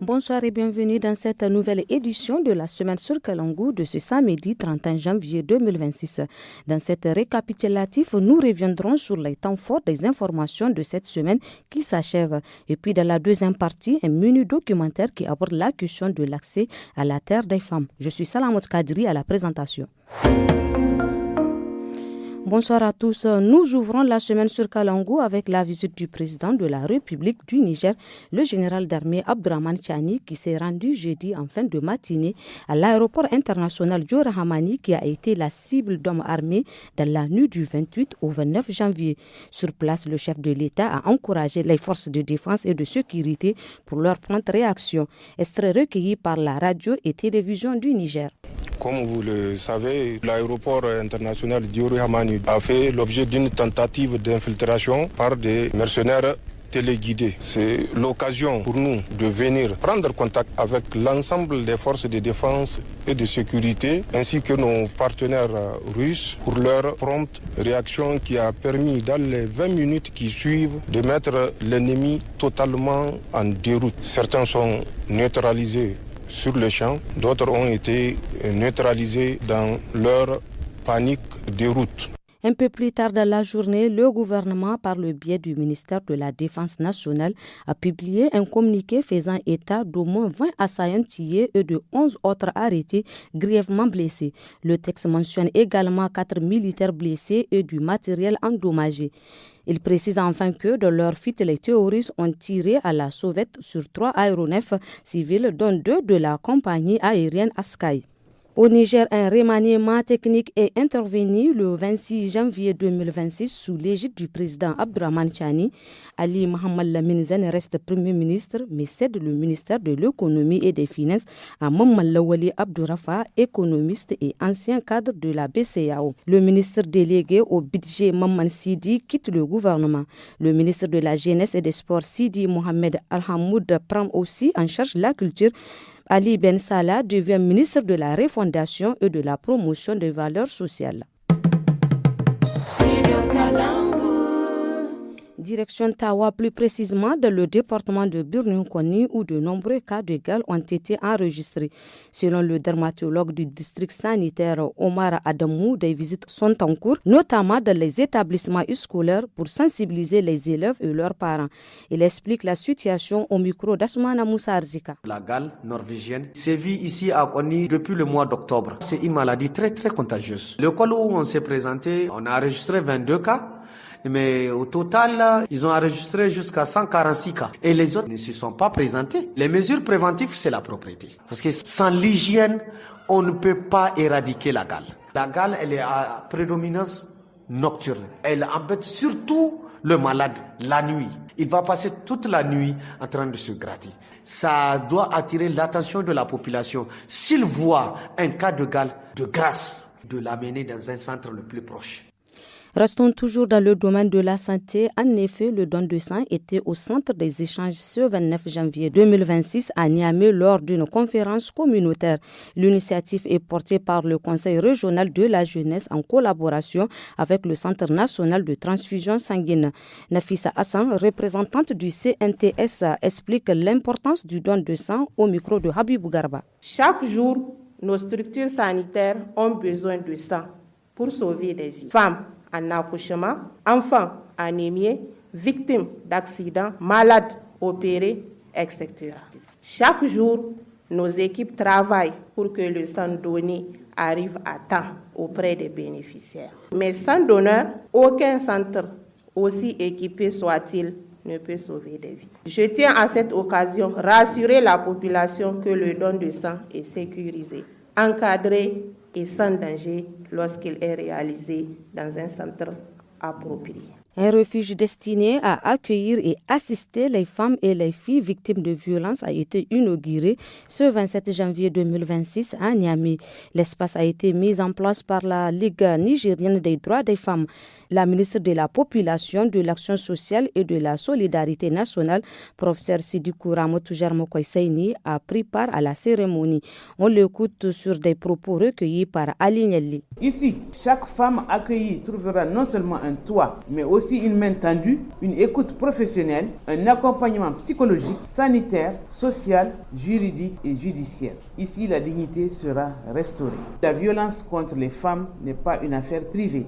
Bonsoir et bienvenue dans cette nouvelle édition de la semaine sur Kalangou de ce samedi 31 janvier 2026. Dans cette récapitulatif, nous reviendrons sur les temps forts des informations de cette semaine qui s'achève. Et puis dans la deuxième partie, un menu documentaire qui aborde la question de l'accès à la terre des femmes. Je suis Salamot Kadri à la présentation. Bonsoir à tous. Nous ouvrons la semaine sur Kalangou avec la visite du président de la République du Niger, le général d'armée Abdourahmane Tchani, qui s'est rendu jeudi en fin de matinée à l'aéroport international Diora Hamani, qui a été la cible d'hommes armés dans la nuit du 28 au 29 janvier. Sur place, le chef de l'État a encouragé les forces de défense et de sécurité pour leur prompte réaction. Extrait recueilli par la radio et télévision du Niger. Comme vous le savez, l'aéroport international Diora Hamani a fait l'objet d'une tentative d'infiltration par des mercenaires téléguidés. C'est l'occasion pour nous de venir prendre contact avec l'ensemble des forces de défense et de sécurité ainsi que nos partenaires russes pour leur prompte réaction qui a permis dans les 20 minutes qui suivent de mettre l'ennemi totalement en déroute. Certains sont neutralisés sur le champ, d'autres ont été neutralisés dans leur panique de route. Un peu plus tard dans la journée, le gouvernement, par le biais du ministère de la Défense nationale, a publié un communiqué faisant état d'au moins 20 assaillants tués et de 11 autres arrêtés grièvement blessés. Le texte mentionne également 4 militaires blessés et du matériel endommagé. Il précise enfin que de leur fuite, les terroristes ont tiré à la sauvette sur 3 aéronefs civils, dont 2 de la compagnie aérienne Askai. Au Niger, un remaniement technique est intervenu le 26 janvier 2026 sous l'égide du président Abdourahmane Tchani. Ali Mohamed Lamine Zen reste Premier ministre, mais cède le ministère de l'économie et des finances à Maman Lawali Abdourafa, économiste et ancien cadre de la BCEAO. Le ministre délégué au budget Maman Sidi quitte le gouvernement. Le ministre de la Jeunesse et des Sports Sidi Mohamed Al-Hamoud prend aussi en charge la culture. Ali Ben Salah devient ministre de la Refondation et de la Promotion des valeurs sociales. Direction Tawa, plus précisément dans le département de Birninkoni où de nombreux cas de gale ont été enregistrés. Selon le dermatologue du district sanitaire Omar Adamou, des visites sont en cours, notamment dans les établissements scolaires pour sensibiliser les élèves et leurs parents. Il explique la situation au micro d'Asmana Moussa Arzika. La gale norvégienne sévit ici à Koni depuis le mois d'octobre. C'est une maladie très très contagieuse. L'école où on s'est présenté, on a enregistré 22 cas. Mais au total, ils ont enregistré jusqu'à 146 cas. Et les autres ne se sont pas présentés. Les mesures préventives, c'est la propriété. Parce que sans l'hygiène, on ne peut pas éradiquer la gale. La gale, elle est à prédominance nocturne. Elle embête surtout le malade la nuit. Il va passer toute la nuit en train de se gratter. Ça doit attirer l'attention de la population. S'il voit un cas de gale, de grâce, de l'amener dans un centre le plus proche. Restons toujours dans le domaine de la santé. En effet, le don de sang était au centre des échanges ce 29 janvier 2026 à Niamey lors d'une conférence communautaire. L'initiative est portée par le Conseil régional de la jeunesse en collaboration avec le Centre national de transfusion sanguine. Nafissa Hassan, représentante du CNTS, explique l'importance du don de sang au micro de Habibou Garba. Chaque jour, nos structures sanitaires ont besoin de sang pour sauver des vies. Femmes en accouchement, enfants anémiés, victimes d'accidents, malades opérés, etc. Chaque jour, nos équipes travaillent pour que le sang donné arrive à temps auprès des bénéficiaires. Mais sans donneur, aucun centre, aussi équipé soit-il, ne peut sauver des vies. Je tiens à cette occasion à rassurer la population que le don de sang est sécurisé, encadré et sans danger lorsqu'il est réalisé dans un centre approprié. Un refuge destiné à accueillir et assister les femmes et les filles victimes de violences a été inauguré ce 27 janvier 2026 à Niamey. L'espace a été mis en place par la Ligue nigérienne des droits des femmes. La ministre de la Population, de l'Action sociale et de la Solidarité nationale, professeur Sidikou Ramotou Jarmokoy Seyni, a pris part à la cérémonie. On l'écoute sur des propos recueillis par Ali Nielli. Ici, chaque femme accueillie trouvera non seulement un toit, mais aussi aussi une main tendue, une écoute professionnelle, un accompagnement psychologique, sanitaire, social, juridique et judiciaire. Ici, la dignité sera restaurée. La violence contre les femmes n'est pas une affaire privée.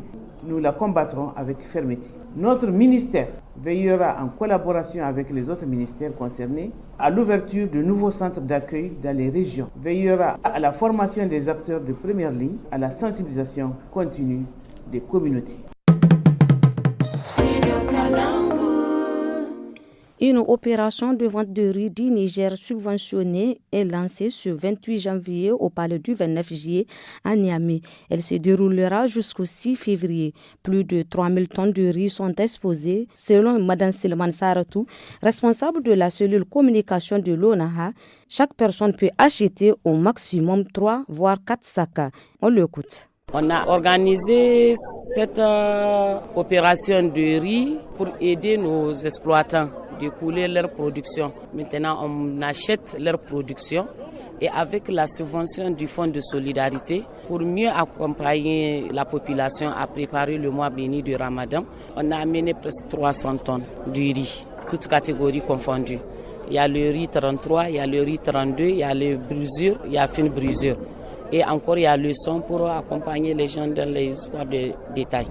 Nous la combattrons avec fermeté. Notre ministère veillera en collaboration avec les autres ministères concernés à l'ouverture de nouveaux centres d'accueil dans les régions, veillera à la formation des acteurs de première ligne, à la sensibilisation continue des communautés. Une opération de vente de riz du Niger subventionnée est lancée ce 28 janvier au palais du 29 juillet à Niamey. Elle se déroulera jusqu'au 6 février. Plus de 3000 tonnes de riz sont exposées. Selon Mme Silman Saratou, responsable de la cellule communication de l'ONAHA, chaque personne peut acheter au maximum 3 voire 4 sacs. On l'écoute. On a organisé cette opération de riz pour aider nos exploitants d'écouler leur production. Maintenant, on achète leur production et avec la subvention du Fonds de solidarité, pour mieux accompagner la population à préparer le mois béni du Ramadan, on a amené presque 300 tonnes de riz, toutes catégories confondues. Il y a le riz 33, il y a le riz 32, il y a le brisure, il y a fine brisure. Et encore, il y a le son pour accompagner les gens dans les histoires de détail.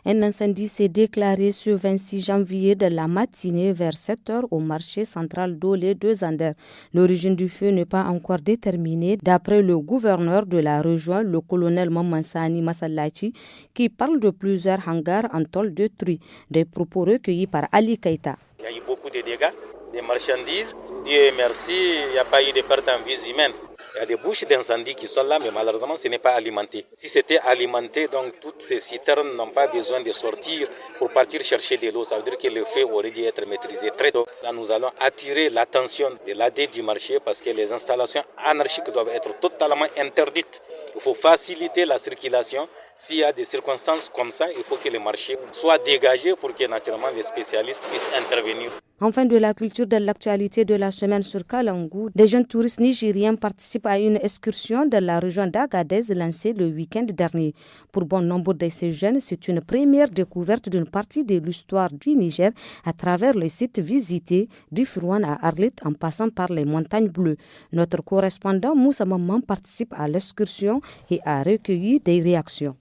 Un incendie s'est déclaré ce 26 janvier de la matinée vers 7h au marché central d'Olé de Zander. L'origine du feu n'est pas encore déterminée d'après le gouverneur de la région, le colonel Mamansani Masallachi, qui parle de plusieurs hangars en tôle détruits. Des propos recueillis par Ali Keita. Il y a eu beaucoup de dégâts, des marchandises. Dieu merci, il n'y a pas eu de perte en vie humaine. Il y a des bouches d'incendie qui sont là, mais malheureusement, ce n'est pas alimenté. Si c'était alimenté, donc toutes ces citernes n'ont pas besoin de sortir pour partir chercher de l'eau. Ça veut dire que le feu aurait dû être maîtrisé très tôt. Là, nous allons attirer l'attention de l'AD du marché parce que les installations anarchiques doivent être totalement interdites. Il faut faciliter la circulation. S'il y a des circonstances comme ça, il faut que le marché soit dégagé pour que naturellement les spécialistes puissent intervenir. Enfin, de la culture de l'actualité de la semaine sur Kalangou, des jeunes touristes nigériens participent à une excursion dans la région d'Agadez lancée le week-end dernier. Pour bon nombre de ces jeunes, c'est une première découverte d'une partie de l'histoire du Niger à travers les sites visités du Frouane à Arlit en passant par les montagnes bleues. Notre correspondant Moussa Maman participe à l'excursion et a recueilli des réactions.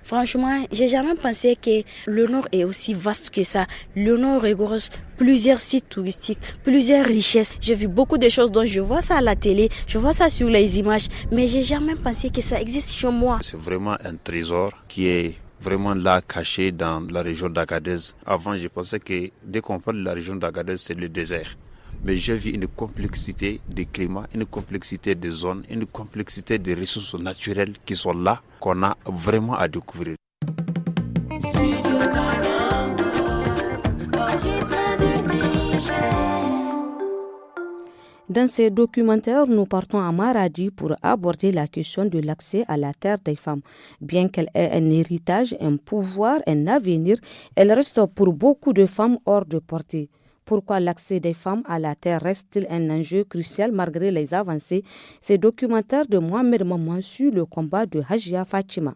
Franchement, j'ai jamais pensé que le Nord est aussi vaste que ça. Le Nord regorge plusieurs sites touristiques, plusieurs richesses. J'ai vu beaucoup de choses dont je vois ça à la télé, je vois ça sur les images, mais j'ai jamais pensé que ça existe chez moi. C'est vraiment un trésor qui est vraiment là caché dans la région d'Agadez. Avant, je pensais que dès qu'on parle de la région d'Agadez, c'est le désert. Mais j'ai vu une complexité des climats, une complexité des zones, une complexité des ressources naturelles qui sont là, qu'on a vraiment à découvrir. Dans ces documentaires, nous partons à Maradi pour aborder la question de l'accès à la terre des femmes. Bien qu'elle ait un héritage, un pouvoir, un avenir, elle reste pour beaucoup de femmes hors de portée. Pourquoi l'accès des femmes à la terre reste-t-il un enjeu crucial malgré les avancées? Ces documentaires de Mohamed Maman sur le combat de Hajia Fatima.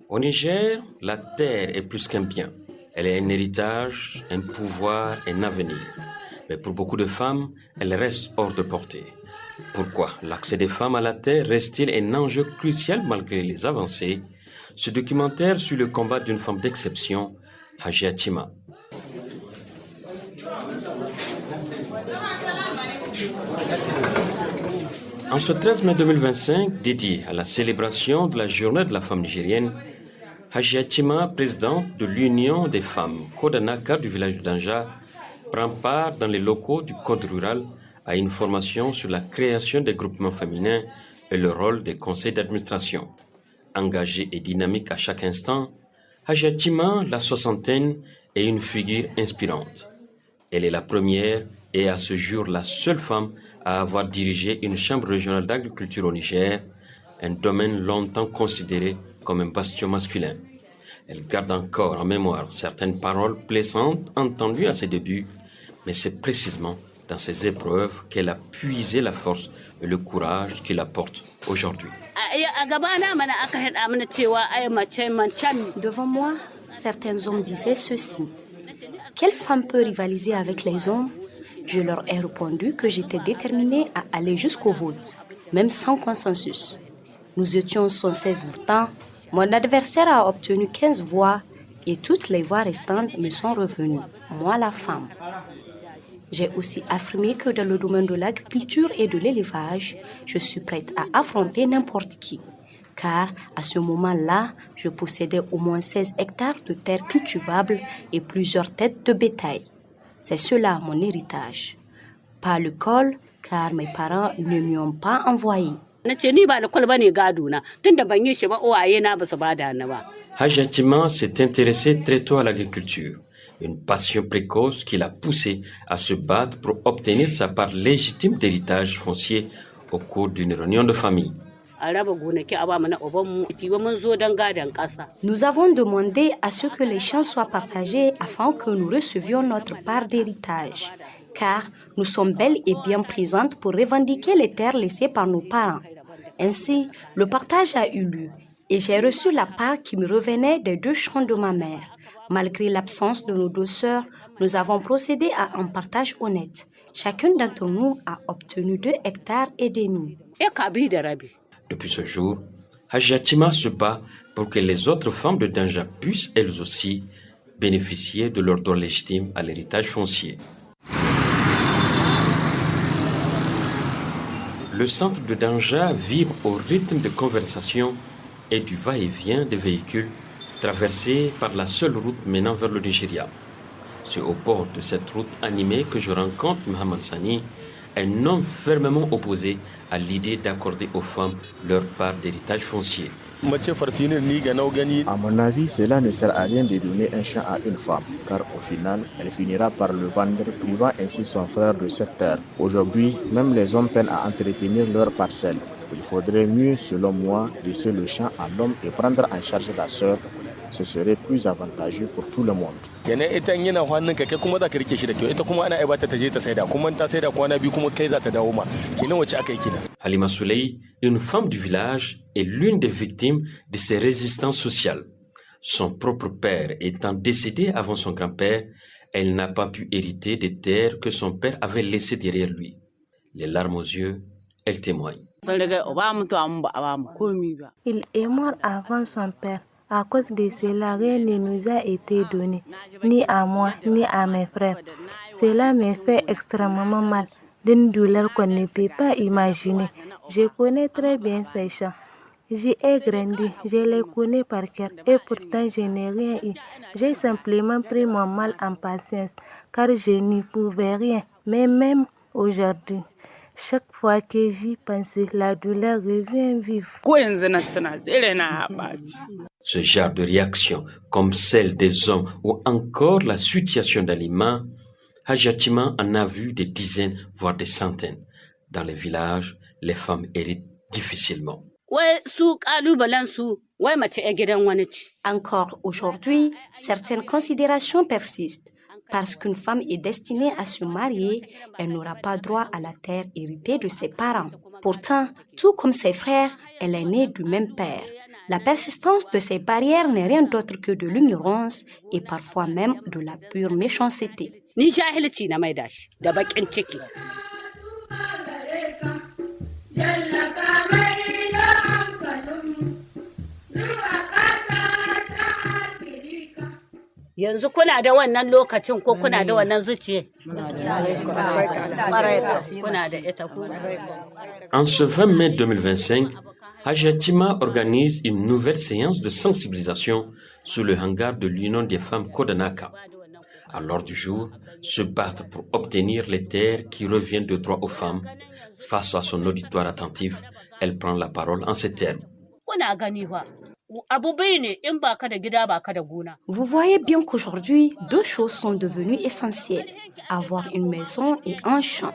Au Niger, la terre est plus qu'un bien. Elle est un héritage, un pouvoir, un avenir. Mais pour beaucoup de femmes, elle reste hors de portée. Pourquoi l'accès des femmes à la terre reste-t-il un enjeu crucial malgré les avancées? Ce documentaire sur le combat d'une femme d'exception, Hajia Fatima. En ce 13 mai 2025, dédié à la célébration de la journée de la femme nigérienne, Hajia Fatima, présidente de l'Union des femmes Kodanaka du village de Danja, prend part dans les locaux du Code rural à une formation sur la création des groupements féminins et le rôle des conseils d'administration. Engagée et dynamique à chaque instant, Hajia Fatima, la soixantaine, est une figure inspirante. Elle est la première et à ce jour la seule femme à avoir dirigé une chambre régionale d'agriculture au Niger, un domaine longtemps considéré comme un bastion masculin. Elle garde encore en mémoire certaines paroles blessantes entendues à ses débuts, mais c'est précisément dans ces épreuves qu'elle a puisé la force et le courage qui la porte aujourd'hui. Devant moi, certains hommes disaient ceci. Quelle femme peut rivaliser avec les hommes? Je leur ai répondu que j'étais déterminée à aller jusqu'au vote, même sans consensus. Nous étions 116 votants. Mon adversaire a obtenu 15 voix et toutes les voix restantes me sont revenues, moi la femme. J'ai aussi affirmé que dans le domaine de l'agriculture et de l'élevage, je suis prête à affronter n'importe qui. Car à ce moment-là, je possédais au moins 16 hectares de terres cultivables et plusieurs têtes de bétail. C'est cela mon héritage. Pas l'école, car mes parents ne m'y ont pas envoyé. Hadj Hatima s'est intéressé très tôt à l'agriculture, une passion précoce qui l'a poussé à se battre pour obtenir sa part légitime d'héritage foncier au cours d'une réunion de famille. Nous avons demandé à ce que les champs soient partagés afin que nous recevions notre part d'héritage, car nous sommes bel et bien présentes pour revendiquer les terres laissées par nos parents. Ainsi, le partage a eu lieu et j'ai reçu la part qui me revenait des 2 champs de ma mère. Malgré l'absence de nos 2 sœurs, nous avons procédé à un partage honnête. Chacune d'entre nous a obtenu 2 hectares et demi. Depuis ce jour, Hadj Hatima se bat pour que les autres femmes de Danja puissent elles aussi bénéficier de leur droit légitime à l'héritage foncier. Le centre de Danja vibre au rythme de conversation et du va-et-vient des véhicules traversés par la seule route menant vers le Nigeria. C'est au bord de cette route animée que je rencontre Mohamed Sani, un homme fermement opposé à l'idée d'accorder aux femmes leur part d'héritage foncier. À mon avis, cela ne sert à rien de donner un champ à une femme, car au final, elle finira par le vendre, privant ainsi son frère de cette terre. Aujourd'hui, même les hommes peinent à entretenir leurs parcelles. Il faudrait mieux, selon moi, laisser le champ à l'homme et prendre en charge la sœur. Ce serait plus avantageux pour tout le monde. Halima Souley, une femme du village, est l'une des victimes de ces résistances sociales. Son propre père étant décédé avant son grand-père, elle n'a pas pu hériter des terres que son père avait laissées derrière lui. Les larmes aux yeux, elle témoigne. Il est mort avant son père. À cause de cela, rien ne nous a été donné, ni à moi, ni à mes frères. Cela me fait extrêmement mal, d'une douleur qu'on ne peut pas imaginer. Je connais très bien ces champs. J'y ai grandi, je les connais par cœur et pourtant je n'ai rien eu. J'ai simplement pris mon mal en patience car je n'y pouvais rien. Mais même aujourd'hui, chaque fois que j'y pense, la douleur revient vive. Ce genre de réaction, comme celle des hommes ou encore la situation d'aliments, Hadj Hatima en a vu des dizaines, voire des centaines. Dans les villages, les femmes héritent difficilement. Encore aujourd'hui, certaines considérations persistent. Parce qu'une femme est destinée à se marier, elle n'aura pas droit à la terre héritée de ses parents. Pourtant, tout comme ses frères, elle est née du même père. La persistance de ces barrières n'est rien d'autre que de l'ignorance et parfois même de la pure méchanceté. Yanzu kuna da wannan lokacin ko kuna da wannan zuciya? En ce 20 mai 2025, Hadj Hatima organise une nouvelle séance de sensibilisation sous le hangar de l'Union des femmes Kodanaka. À l'ordre du jour, se battre pour obtenir les terres qui reviennent de droit aux femmes. Face à son auditoire attentif, elle prend la parole en ces termes. Vous voyez bien qu'aujourd'hui, 2 choses sont devenues essentielles, avoir une maison et un champ.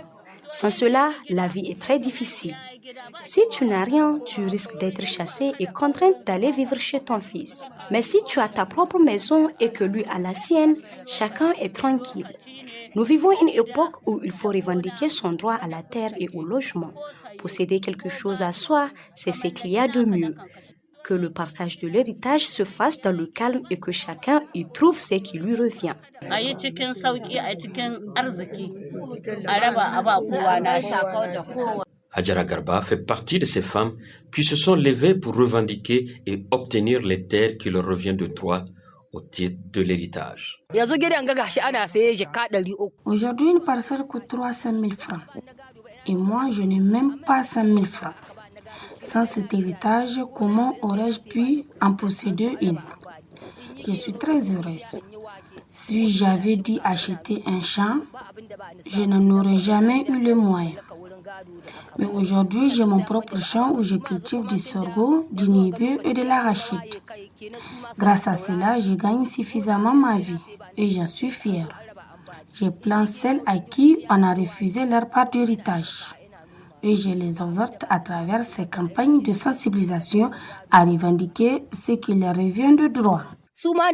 Sans cela, la vie est très difficile. Si tu n'as rien, tu risques d'être chassé et contrainte d'aller vivre chez ton fils. Mais si tu as ta propre maison et que lui a la sienne, chacun est tranquille. Nous vivons une époque où il faut revendiquer son droit à la terre et au logement. Posséder quelque chose à soi, c'est ce qu'il y a de mieux. Que le partage de l'héritage se fasse dans le calme et que chacun y trouve ce qui lui revient. Hajara Garba fait partie de ces femmes qui se sont levées pour revendiquer et obtenir les terres qui leur reviennent de droit au titre de l'héritage. Aujourd'hui, une parcelle coûte 300 000 francs. Et moi, je n'ai même pas 100 000 francs. Sans cet héritage, comment aurais-je pu en posséder une? Je suis très heureuse. Si j'avais dû acheter un champ, je n'en aurais jamais eu les moyens. Mais aujourd'hui, j'ai mon propre champ où je cultive du sorgho, du niébé et de l'arachide. Grâce à cela, je gagne suffisamment ma vie et j'en suis fière. Je plains celles à qui on a refusé leur part d'héritage. Et je les exhorte à travers ces campagnes de sensibilisation à revendiquer ce qui leur revient de droit. Salamu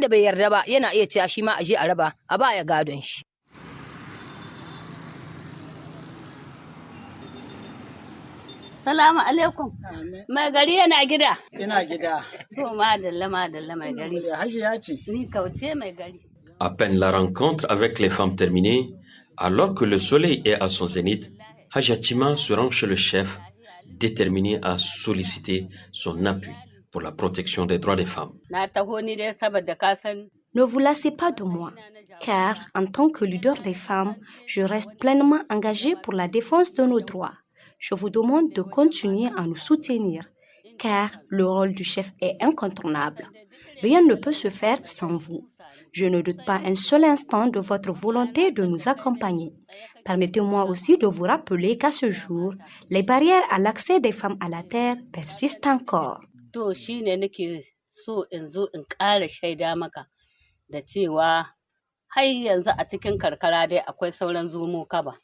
alaikum. Mai gari yana gida. Ina gida. To madalla mai gari. Hajiya ce. Ni kauce mai gari. À peine la rencontre avec les femmes terminée, alors que le soleil est à son zénith, Hajatima se rend chez le chef, déterminé à solliciter son appui pour la protection des droits des femmes. Ne vous lassez pas de moi, car en tant que leader des femmes, je reste pleinement engagée pour la défense de nos droits. Je vous demande de continuer à nous soutenir, car le rôle du chef est incontournable. Rien ne peut se faire sans vous. Je ne doute pas un seul instant de votre volonté de nous accompagner. Permettez-moi aussi de vous rappeler qu'à ce jour, les barrières à l'accès des femmes à la terre persistent encore. To shine nake so in zo in ƙara shaida maka da cewa har yanzu a cikin karkara dai akwai sauran zomo kaba.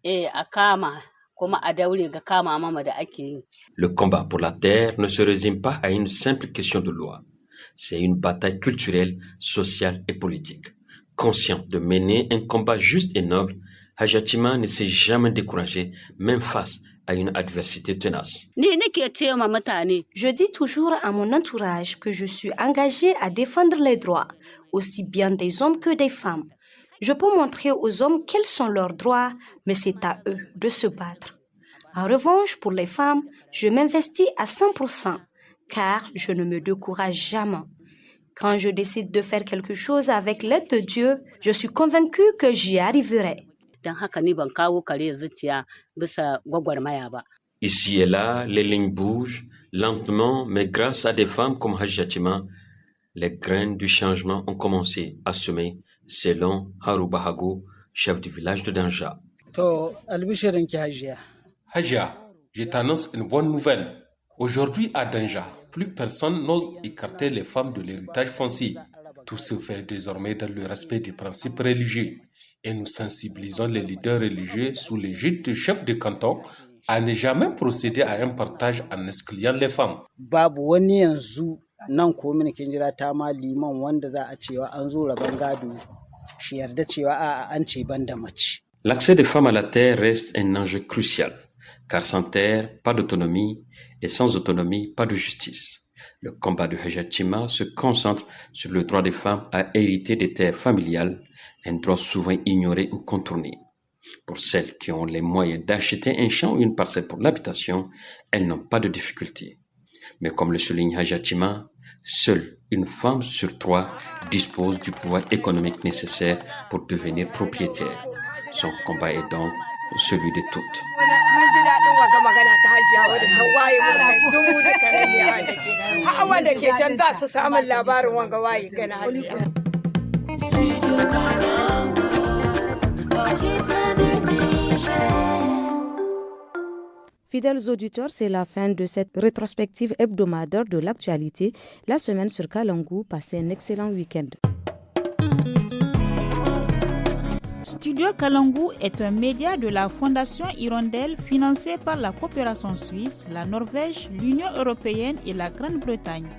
A kama kuma a daure ga kama mama da ake yi. Le combat pour la terre ne se résume pas à une simple question de loi. C'est une bataille culturelle, sociale et politique. Conscient de mener un combat juste et noble, Hajatima ne s'est jamais découragé, même face à une adversité tenace. Je dis toujours à mon entourage que je suis engagée à défendre les droits, aussi bien des hommes que des femmes. Je peux montrer aux hommes quels sont leurs droits, mais c'est à eux de se battre. En revanche, pour les femmes, je m'investis à 100%, car je ne me décourage jamais. Quand je décide de faire quelque chose avec l'aide de Dieu, je suis convaincue que j'y arriverai. Ici et là, les lignes bougent, lentement, mais grâce à des femmes comme Hajatima, les graines du changement ont commencé à semer, selon Haru Bahago, chef du village de Danja. Hajia, je t'annonce une bonne nouvelle. Aujourd'hui à Danja, plus personne n'ose écarter les femmes de l'héritage foncier. Tout se fait désormais dans le respect des principes religieux. Et nous sensibilisons les leaders religieux sous l'égide du chef de canton à ne jamais procéder à un partage en excluant les femmes. L'accès des femmes à la terre reste un enjeu crucial, car sans terre, pas d'autonomie, et sans autonomie, pas de justice. Le combat de Hajatima se concentre sur le droit des femmes à hériter des terres familiales, un droit souvent ignoré ou contourné. Pour celles qui ont les moyens d'acheter un champ ou une parcelle pour l'habitation, elles n'ont pas de difficulté. Mais comme le souligne Hajatima, seule une femme sur 3 dispose du pouvoir économique nécessaire pour devenir propriétaire. Son combat est donc celui de toutes. Fidèles auditeurs, c'est la fin de cette rétrospective hebdomadaire de l'actualité. La semaine sur Kalangu, passez un excellent week-end. Studio Kalangu est un média de la Fondation Hirondelle financé par la coopération suisse, la Norvège, l'Union européenne et la Grande-Bretagne.